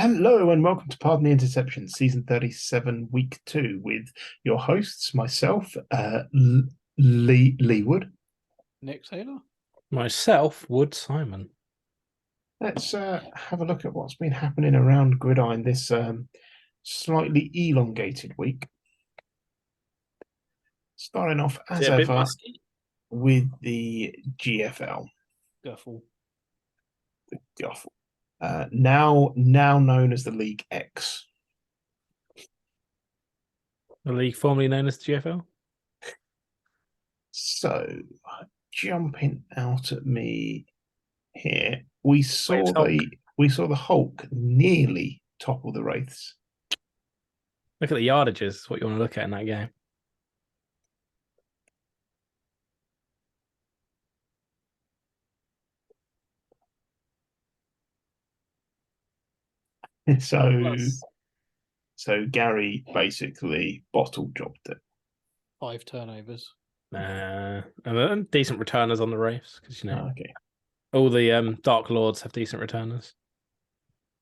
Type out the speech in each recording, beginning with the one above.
Hello and welcome to Pardon the Interception, Season 37, Week 2, with your hosts, myself, Lee Wood. Nick Taylor. Myself, Wood Simon. Let's have a look at what's been happening around Gridiron this slightly elongated week. Starting off, as ever, with the GFL. Guffle. The Guffle. Now known as the League X. The league formerly known as the GFL. So, jumping out at me here, we saw the Hulk nearly topple the Wraiths. Look at the yardages. What you want to look at in that game. So Gary basically bottle jobbed it. 5 turnovers. And decent returners on the Wraiths because okay. All the Dark Lords have decent returners.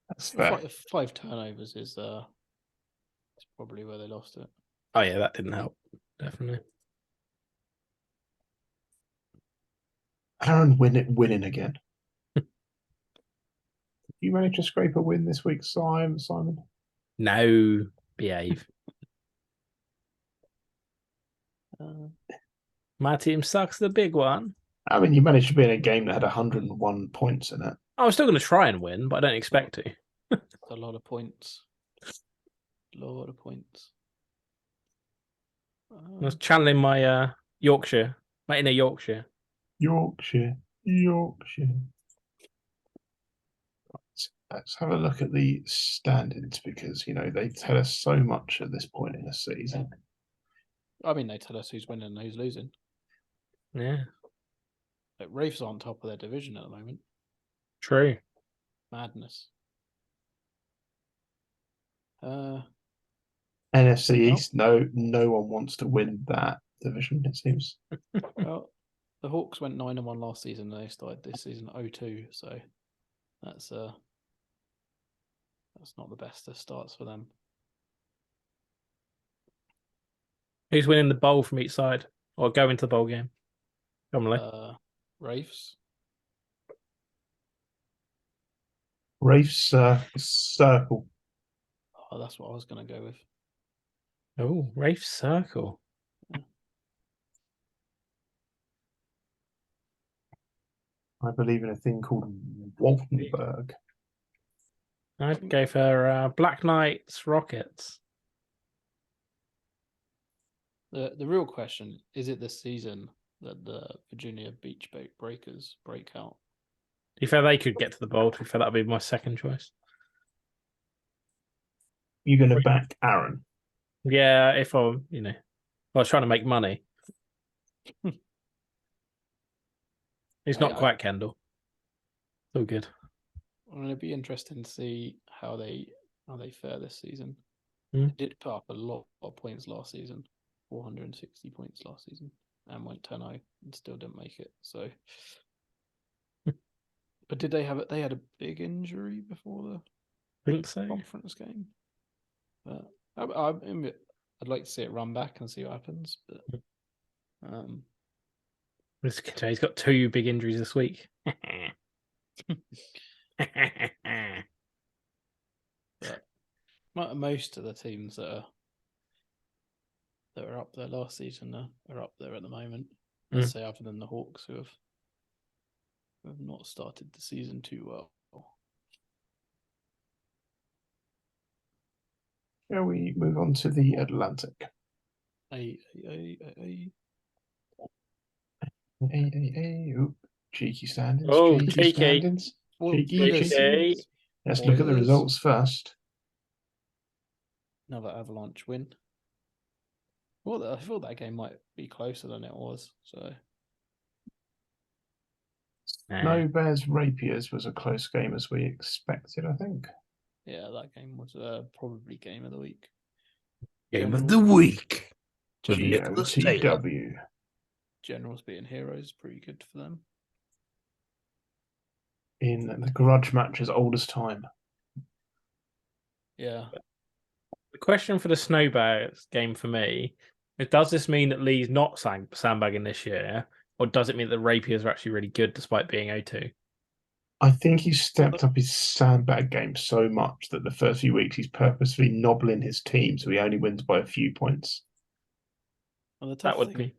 That's fair. 5 turnovers is it's probably where they lost it. Oh yeah, that didn't help. Definitely. Aaron winning again. You managed to scrape a win this week, Simon? No, behave. My team sucks the big one. I mean, you managed to be in a game that had 101 points in it. I was still going to try and win, but I don't expect to. A lot of points. A lot of points. I was channeling my Yorkshire, my inner Yorkshire. Yorkshire. Let's have a look at the standings because, they tell us so much at this point in the season. I mean, they tell us who's winning and who's losing. Yeah. Like, Wraiths are on top of their division at the moment. True. Madness. NFC East, no one wants to win that division, it seems. Well, the Hawks went 9-1 last season and they started this season 0-2, so that's not the best of starts for them. Who's winning the bowl from each side or going to the bowl game? Commonly. Wraiths. Wraiths circle. Oh, that's what I was going to go with. Oh, Wraith Circle. I believe in a thing called Waltenberg. I'd go for Black Knights Rockets. The real question, is it this season that the Virginia Beach Breakers break out? To be fair, they could get to the bowl. To be fair, that would be my second choice. You're going to back Aaron? Yeah, if I was trying to make money. He's not quite Kendall. All good. It'd be interesting to see how they fare this season. They did put up a lot of points last season, 460 points last season, and went 10-0 and still didn't make it. So, but did they have it? They had a big injury before the think so. Conference game. But I'd like to see it run back and see what happens. But he's got 2 big injuries this week. But most of the teams that were up there last season are up there at the moment. Let's say other than the Hawks, who have not started the season too well. Shall we move on to the Atlantic? Cheeky standings. Oh, cheeky standings. Cheeky. Let's look at the results first. Another Avalanche win. Well, I thought that game might be closer than it was. So, No Bears Rapiers was a close game as we expected, I think. Yeah, that game was probably game of the week. Game of the week. GOTW. Generals beating Heroes, pretty good for them. In the grudge match as old as time. Yeah. The question for the Snowbears game for me is: does this mean that Lee's not sandbagging this year, or does it mean that the Rapiers are actually really good despite being 0-2? I think he's stepped up his sandbag game so much that the first few weeks he's purposefully nobbling his team so he only wins by a few points. And the That would be.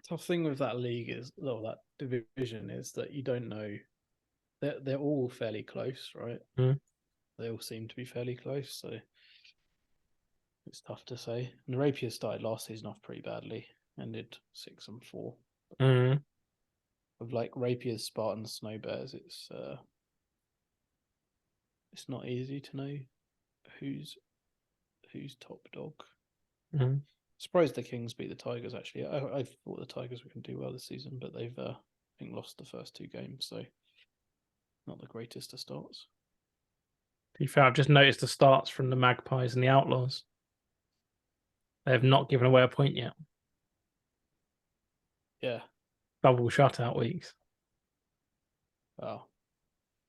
tough thing with that league is, or that division, is that you don't know. They're all fairly close, right? Mm. They all seem to be fairly close, so it's tough to say. And the Rapiers started last season off pretty badly, ended 6-4. Mm. With like Rapiers, Spartans, Snow Bears, it's not easy to know who's top dog. Mm. Surprised the Kings beat the Tigers. Actually, I thought the Tigers were going to do well this season, but they've I think lost the first 2 games, so not the greatest of starts. To be fair, I've just noticed the starts from the Magpies and the Outlaws. They have not given away a point yet. Yeah. Double shutout weeks. Wow.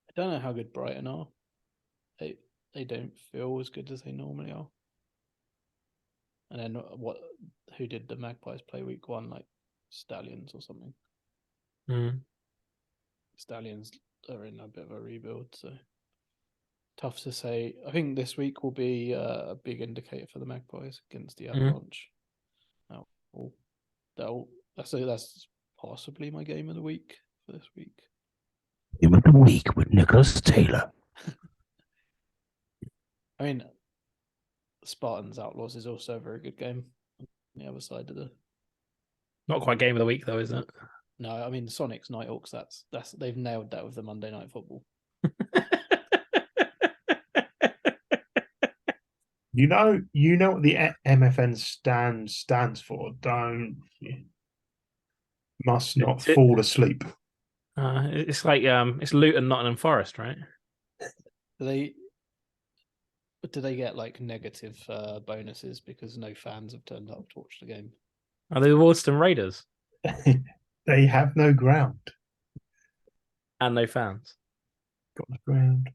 I don't know how good Brighton are. They don't feel as good as they normally are. And then who did the Magpies play week 1? Like Stallions or something. Mm. Stallions are in a bit of a rebuild, so tough to say. I think this week will be a big indicator for the Magpies against the Avalanche. That's possibly my game of the week for this week. Game of the week with Nicholas Taylor. I mean, Spartans Outlaws is also a very good game on the other side of the. Not quite game of the week though, is it? No, I mean Sonics Nighthawks. That's they've nailed that with the Monday Night Football. You know what the MFN stands for. Don't must not fall asleep. It's like it's Luton, Nottingham Forest, right? Do they get like negative bonuses because no fans have turned up to watch the game? Are they the Wadston Raiders? They have no ground. And no fans. Got no ground.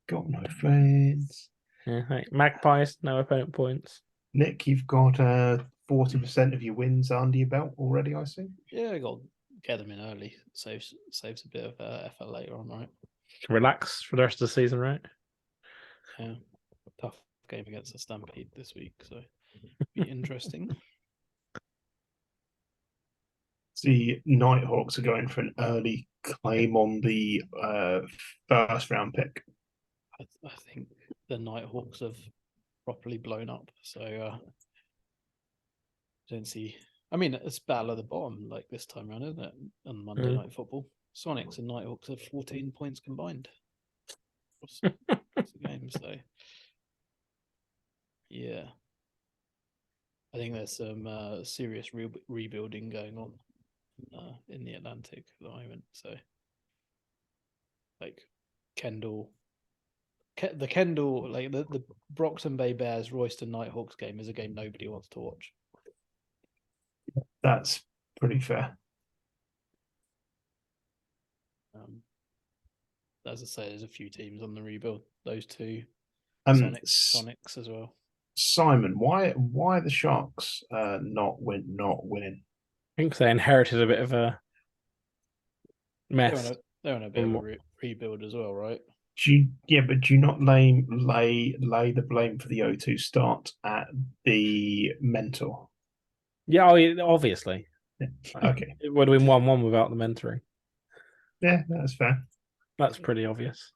Got no fans. Yeah, right. Magpies, no opponent points. Nick, you've got 40% of your wins under your belt already, I see. Yeah, got to get them in early. Saves a bit of effort later on, right? Relax for the rest of the season, right? Yeah, tough game against the Stampede this week, so be interesting. The Nighthawks are going for an early claim on the first round pick. I think the Nighthawks have properly blown up, so don't see. I mean, it's battle of the bottom like this time around, isn't it? On Monday Night Football, Sonics and Nighthawks have 14 points combined across the game. So, yeah, I think there's some serious rebuilding going on in the Atlantic at the moment. So, like Kendall, the Kendall, like the Broxton Bay Bears Royston Nighthawks game is a game nobody wants to watch. That's pretty fair. As I say, there's a few teams on the rebuild. Those two, Sonics as well. Simon, why are the Sharks not winning? I think they inherited a bit of a mess. They're on a bit of a rebuild as well, right? But do you not lay the blame for the 0-2 start at the mentor? Yeah, obviously. Yeah. Okay. It would have been 1-1 without the mentoring. Yeah, that's fair. That's pretty obvious.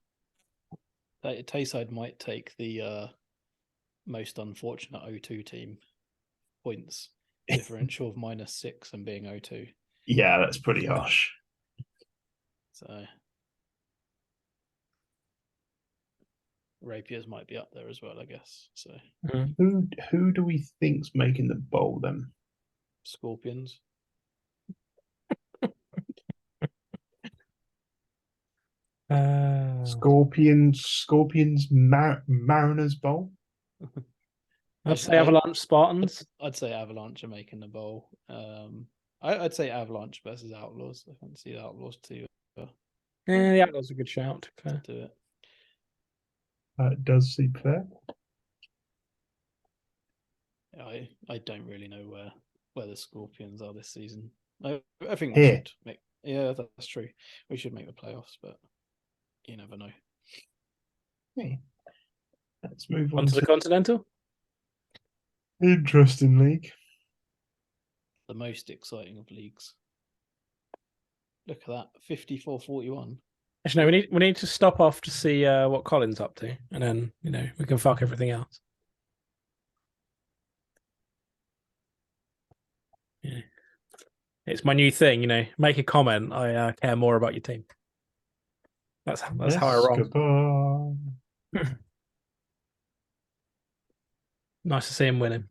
Tayside might take the most unfortunate 0-2 team points differential of -6 and being 0-2. Yeah, that's pretty harsh. So Rapiers might be up there as well, I guess. So who do we think's making the bowl then? Scorpions. Scorpions Mariners bowl. I'd say Avalanche Spartans. I'd say Avalanche are making the bowl. I'd say Avalanche versus Outlaws. I fancy the Outlaws too. Yeah, the Outlaws are a good shout. To do it. It does seem fair. I don't really know where the Scorpions are this season. I think Here. should make. Yeah, that's true. We should make the playoffs, but you never know. Okay. Let's move on Onto the Continental. interesting league. The most exciting of leagues. Look at that, 54-41. Actually, no, we need to stop off to see what Colin's up to, and then we can fuck everything else. Yeah. It's my new thing, make a comment. I care more about your team. That's how I roll. Nice to see him winning.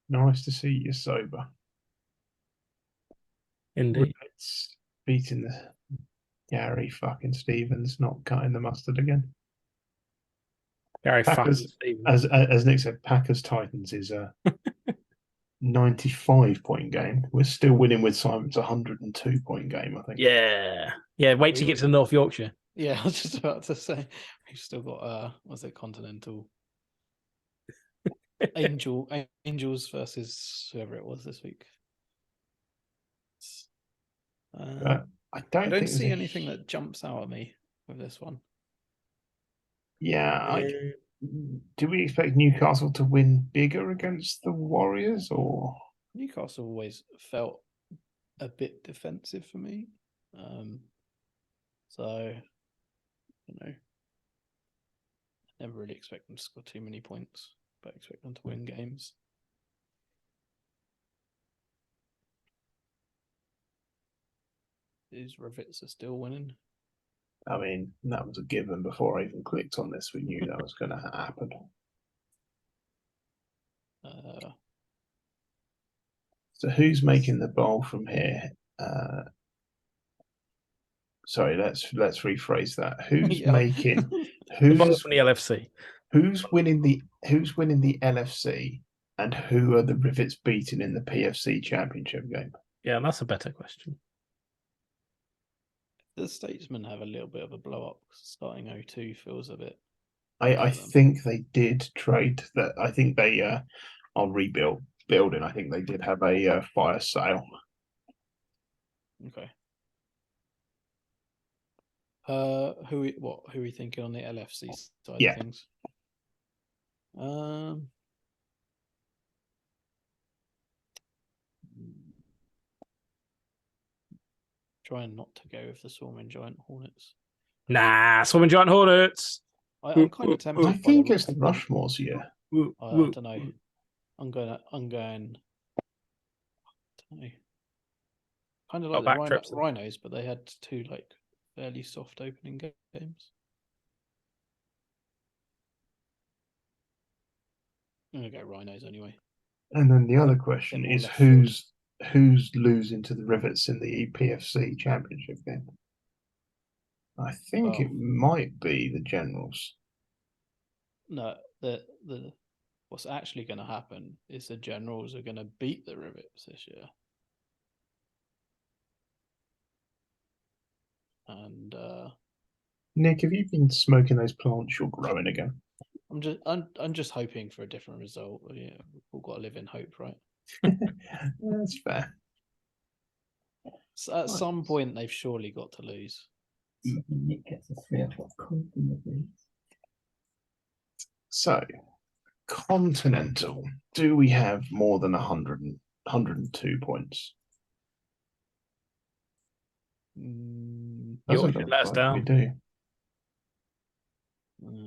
Nice to see you sober. Indeed. It's beating the Gary fucking Stevens, not cutting the mustard again. Gary Packers, fucking as Nick said, Packers Titans is a 95-point game. We're still winning with Simon's 102-point game, I think. Yeah. Wait till you get to North Yorkshire. Yeah, I was just about to say we've still got what's it, Continental Angels versus whoever it was this week. I don't see anything that jumps out at me with this one. Yeah, do we expect Newcastle to win bigger against the Warriors, or Newcastle always felt a bit defensive for me, so never really expect them to score too many points, but expect them to win games. These Rivets are still winning. I mean, that was a given before I even clicked on this. We knew that was going to happen. So who's making the bowl from here? Sorry, let's rephrase that. Who's making? Who's from the LFC? Who's winning the LFC, and who are the Rivets beating in the PFC Championship game? Yeah, that's a better question. The Statesmen have a little bit of a blow up. Starting 0-2 feels a bit. I think they did trade that. I think they are building. I think they did have a fire sale. Okay. Who are we thinking on the LFC side of things? Trying not to go with the Swarming Giant Hornets. Nah, Swarming Giant Hornets. I'm kind of tempted. I think it's the Rushmore's year. I don't know. I'm going. I don't know. Kind of like the Rhinos, but they had two fairly soft opening games. I'm gonna go Rhinos anyway. And then the other question is who's losing to the Rivets in the EPFC Championship game? I think it might be the Generals. No, what's actually going to happen is the Generals are going to beat the Rivets this year. And Nick, have you been smoking those plants you're growing again? I'm just hoping for a different result. Yeah, we've all got to live in hope, right? That's fair. So at some point, they've surely got to lose. Nick gets a 3 o'clock confidently. So, Continental, do we have more than 102 points? Yorkshire let us down. We do.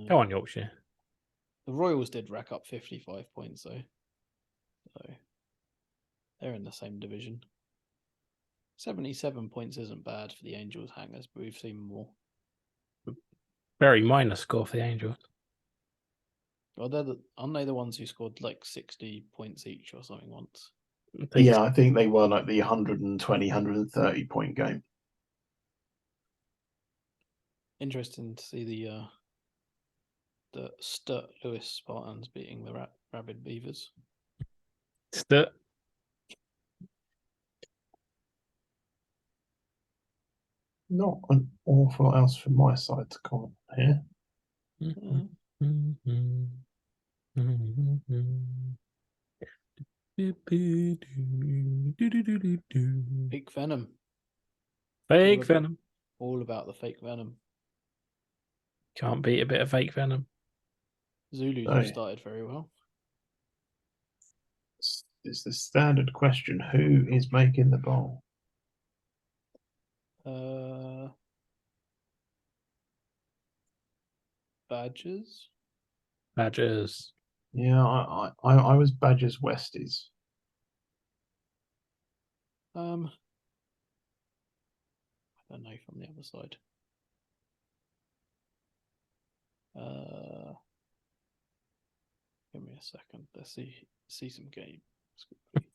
Go on, Yorkshire. The Royals did rack up 55 points, though. So they're in the same division. 77 points isn't bad for the Angels hangers, but we've seen more. Very minor score for the Angels. Well, aren't they the ones who scored 60 points each or something once? I think they were the 120, 130 point game. Interesting to see the Sturt Lewis Spartans beating the Rabid Beavers. Sturt. Not an awful lot else from my side to comment here. Mm-hmm. Fake Venom. Fake Venom. All about the fake Venom. Can't beat a bit of fake Venom. Zulus have started very well. It's the standard question: who is making the bowl? Badgers. Badgers. Yeah, I was Badgers Westies. I don't know from the other side. Give me a second. Let's see some games quickly.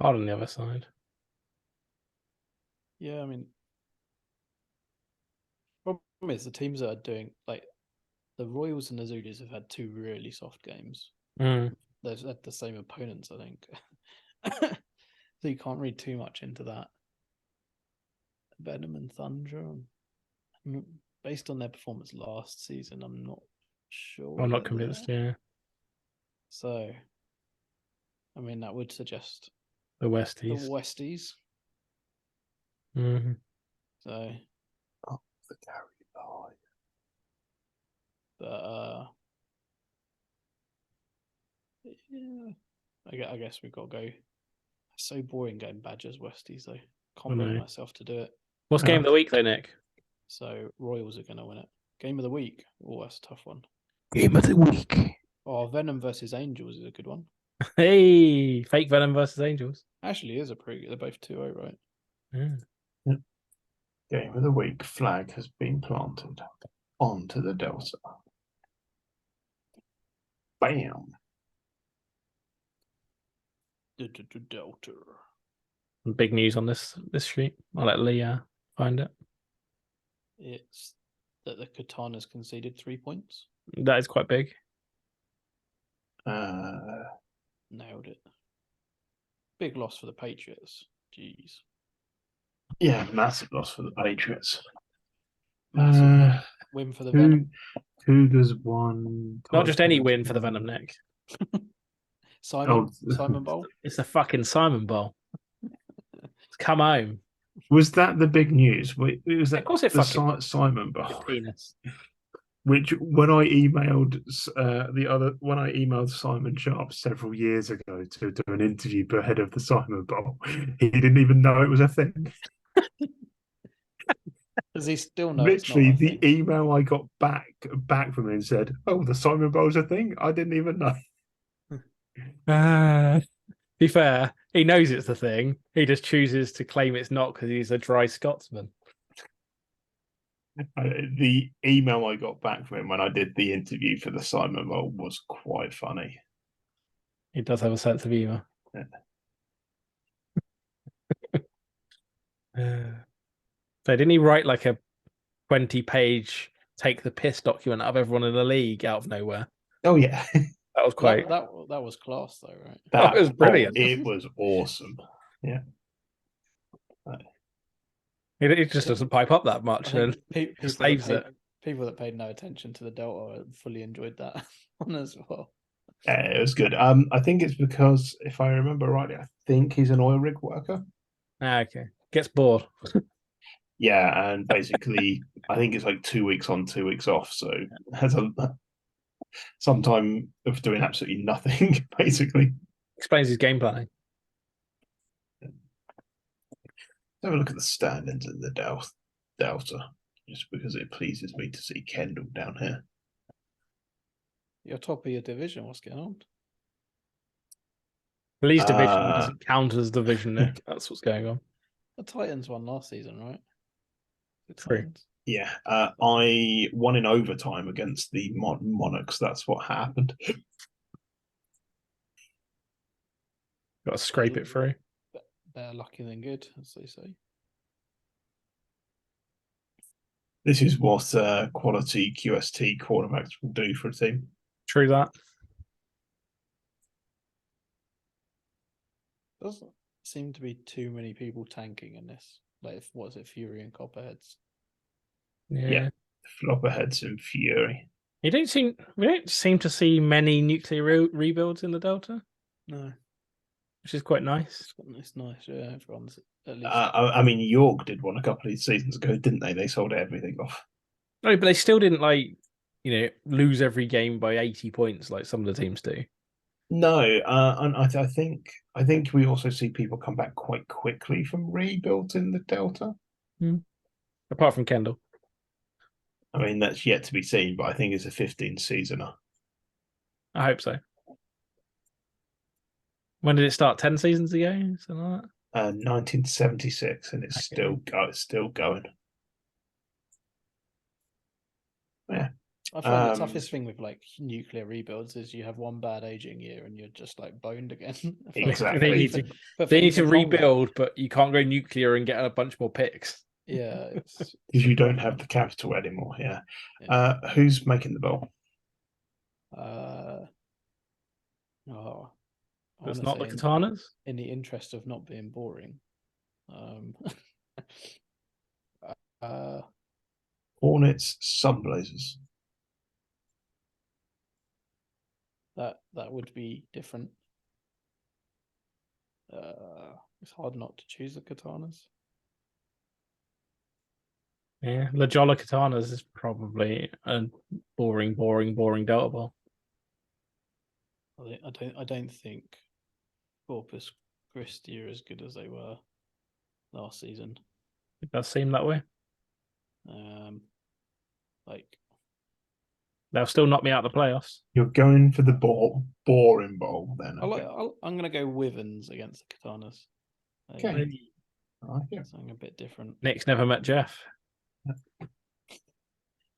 Hard on the other side. Yeah, I mean, problem is the teams that are doing, like, the Royals and the Zulus have had two really soft games. They've had the same opponents, I think. So you can't read too much into that. Venom and Thunder, based on their performance last season, I'm not sure. I'm not convinced, yeah. So, I mean, that would suggest the Westies. The Westies. Mm-hmm. So, the Gary Lie. But yeah, I guess we've got to go. It's so boring going Badgers Westies though. Can't bring myself to do it. What's game of the week though, Nick? So Royals are going to win it. Game of the week. Oh, that's a tough one. Game of the week. Oh, Venom versus Angels is a good one. Hey, fake Venom versus Angels. Actually, is a pretty. They're both 2-0, right? Yeah. Game of the week. Flag has been planted onto the Delta. Bam. Delta. Big news on this sheet. I'll let Leah find it. It's that the Katanas conceded 3 points. That is quite big. Nailed it. Big loss for the Patriots. Jeez. Yeah, massive loss for the Patriots. Win for the Venom. Cougars won. Not just any win for the Venom, Nick. Simon Bowl? It's the fucking Simon Bowl. Come home. Was that the big news? It was that, of course it the fucking Simon Bowl. Penis. Which when I emailed Simon Sharp several years ago to do an interview ahead of the Simon Bowl, he didn't even know it was a thing. Does he still know? Literally, the email I got back from him said, "Oh, the Simon Bowl's a thing." I didn't even know. Be fair, he knows it's the thing. He just chooses to claim it's not because he's a dry Scotsman. The email I got back from him when I did the interview for the Simon Bowl was quite funny. He does have a sense of humour. So didn't he write like a 20-page take the piss document of everyone in the league out of nowhere? Oh yeah. That was quite. That was class, though, right? That was brilliant. It was awesome. Yeah. It just doesn't pipe up that much, and saves it. People that paid no attention to the Delta fully enjoyed that one as well. It was good. I think it's because, if I remember rightly, I think he's an oil rig worker. Okay, gets bored. Yeah, and basically, I think it's like 2 weeks on, 2 weeks off. So has some time of doing absolutely nothing, basically. Explains his game planning. Have a look at the standings in the Delta, just because it pleases me to see Kendall down here. You're top of your division. What's going on? Lee's division doesn't count as division, Nick. That's what's going on. The Titans won last season, right? True. Yeah, I won in overtime against the Monarchs. That's what happened. Got to scrape it through. Better lucky than good, as they say. This is what quality QST quarterbacks will do for a team. True that. Doesn't seem to be too many people tanking in this. Like, what is it, Fury and Copperheads? Yeah. Flopperheads and Fury. We don't seem to see many nuclear rebuilds in the Delta, No, which is quite nice. it's nice. Yeah, everyone's at least. I mean, York did one a couple of seasons ago, didn't they? They sold everything off. No, but they still didn't lose every game by 80 points like some of the teams do. No, and I think we also see people come back quite quickly from rebuilds in the Delta. Apart from Kendall. I mean, that's yet to be seen, but I think it's a 15 seasoner. I hope so. When did it start? 10 seasons ago? Something like that? 1976, and it's still going. Yeah. I find the toughest thing with like nuclear rebuilds is you have one bad aging year and you're just like boned again. Exactly. They need to rebuild, but you can't go nuclear and get a bunch more picks. Yeah, because you don't have the capital anymore. Yeah. Who's making the bowl? It's not the Katanas. In the interest of not being boring, Hornets, Sunblazers. That would be different. It's hard not to choose the Katanas. Yeah, La Jolla Katanas is probably a boring Delta Bowl. I don't think Corpus Christi are as good as they were last season. It does seem that way. They'll still knock me out of the playoffs. You're going for the boring bowl then. I'm going to go Withens against the Katanas. Okay. Something a bit different. Nick's never met Jeff.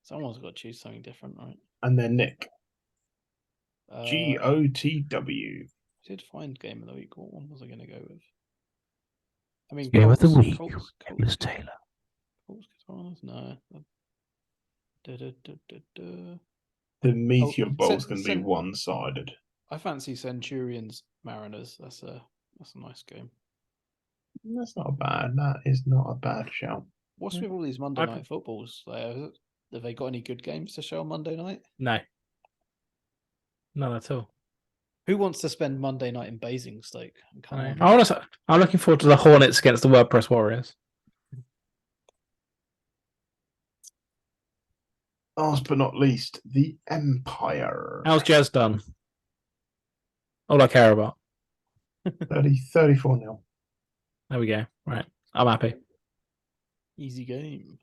Someone's got to choose something different, right? And then Nick. GOTW. I did find game of the week. What one was I going to go with? I mean, game of the week. It was Taylor. Colts Katanas? No. The Meteor Bowl's going to be one-sided. I fancy Centurions Mariners. That's a nice game. That's not bad. That is not a bad shout. What's with all these Monday night footballs? Have they got any good games to show on Monday night? No. None at all. Who wants to spend Monday night in Basingstoke? I'm looking forward to the Hornets against the WordPress Warriors. Last but not least, the Empire. How's Jazz done? All I care about. 34-0. There we go. Right. I'm happy. Easy game.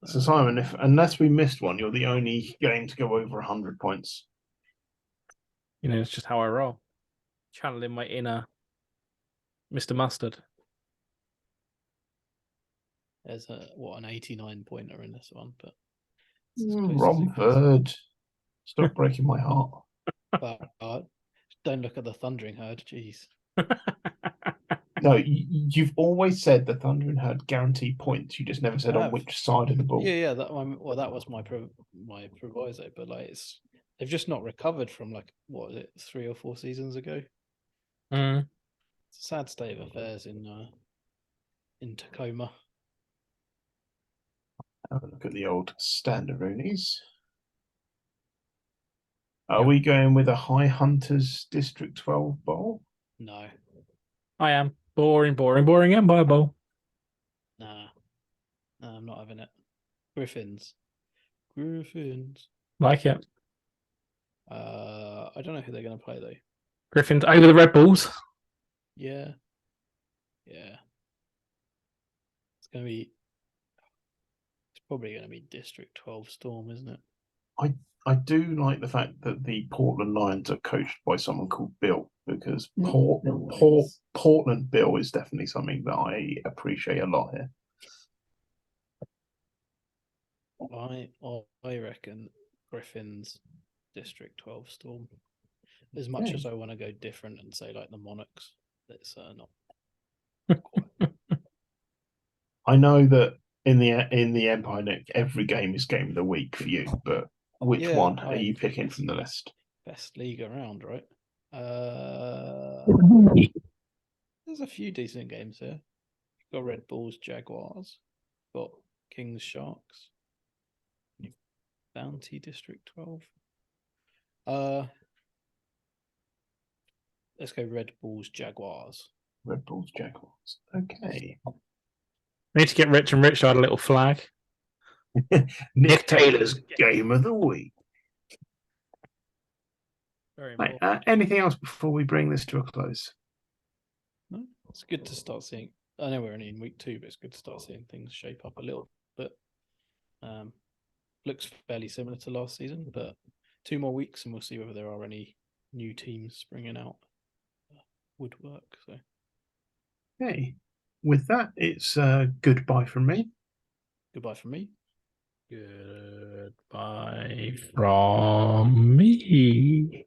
So Simon, unless we missed one, you're the only game to go over 100 points. It's just how I roll. Channeling my inner Mr. Mustard. There's an 89 pointer in this one, but Romford. Stop breaking my heart. But don't look at the Thundering Herd, jeez. No, you've always said the Thundering Herd guaranteed points. You just never said on which side of the ball. Yeah. That was my proviso, but they've just not recovered from 3 or 4 seasons ago. It's a sad state of affairs in Tacoma. Have a look at the old Standaroonies. Are we going with a High Hunters District 12 bowl? No. I am. Boring Empire Bowl. Nah. No, I'm not having it. Griffins. Like it. I don't know who they're going to play, though. Griffins over the Red Bulls. Yeah. It's probably going to be District 12 Storm, isn't it? I do like the fact that the Portland Lions are coached by someone called Bill, because Portland Bill is definitely something that I appreciate a lot here. I reckon Griffins District 12 Storm. As much as I want to go different and say like the Monarchs, it's not quite. I know that in the Empire, Nick, every game is game of the week for you, but which one are you picking from the list? Best league around, right? There's a few decent games here. Got Red Bulls, Jaguars. Got Kings, Sharks. Bounty District 12. Let's go Red Bulls, Jaguars. Red Bulls, Jaguars. Okay. We need to get Rich and Rich to add a little flag. Nick Taylor's Game of the Week. Very Right, important. anything else before we bring this to a close? No, it's good to start seeing. I know we're only in week 2, but it's good to start seeing things shape up a little bit. Looks fairly similar to last season, but 2 more weeks and we'll see whether there are any new teams springing out woodwork. So, Okay. With that, it's goodbye from me. goodbye from me. Goodbye from me.